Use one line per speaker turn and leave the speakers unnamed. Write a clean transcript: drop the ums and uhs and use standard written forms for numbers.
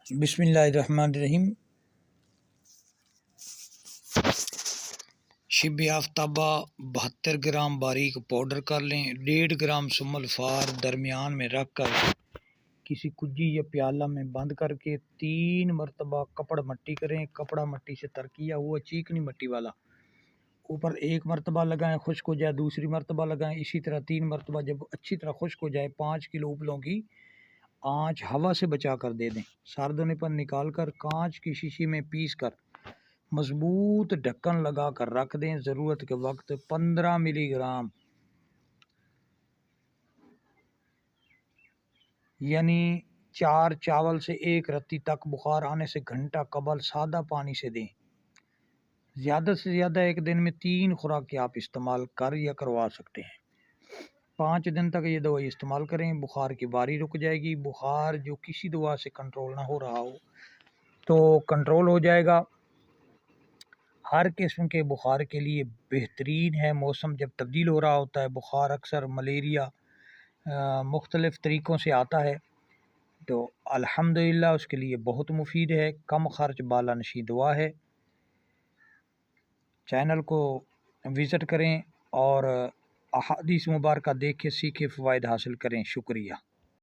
بسم اللہ الرحمن الرحیم۔ شب آفتابہ 72 گرام باریک پاؤڈر کر لیں۔ 1.5 گرام سم الفار درمیان میں رکھ کر کسی کجی یا پیالہ میں بند کر کے 3 مرتبہ کپڑ مٹی کریں۔ کپڑا مٹی سے ترکیا ہوا چیکنی مٹی والا اوپر 1 مرتبہ لگائیں، خشک ہو جائے دوسری مرتبہ لگائیں، اسی طرح 3 مرتبہ۔ جب اچھی طرح خشک ہو جائے 5 کلو اپلوں کی آنچ ہوا سے بچا کر دے دیں۔ سرد ہونے پر نکال کر کانچ کی شیشی میں پیس کر مضبوط ڈھکن لگا کر رکھ دیں۔ ضرورت کے وقت 15 ملی گرام یعنی 4 چاول سے 1 رتی تک بخار آنے سے گھنٹہ قبل سادہ پانی سے دیں۔ زیادہ سے زیادہ ایک دن میں 3 خوراکیں آپ استعمال کر یا کروا سکتے ہیں۔ 5 دن تک یہ دوائی استعمال کریں، بخار کی باری رک جائے گی۔ بخار جو کسی دوا سے کنٹرول نہ ہو رہا ہو تو کنٹرول ہو جائے گا۔ ہر قسم کے بخار کے لیے بہترین ہے۔ موسم جب تبدیل ہو رہا ہوتا ہے، بخار اکثر ملیریا مختلف طریقوں سے آتا ہے، تو الحمدللہ اس کے لیے بہت مفید ہے۔ کم خرچ بالا نشیں دوا ہے۔ چینل کو وزٹ کریں اور احادیث مبارکہ دیکھ کے سیکھے فوائد حاصل کریں۔ شکریہ۔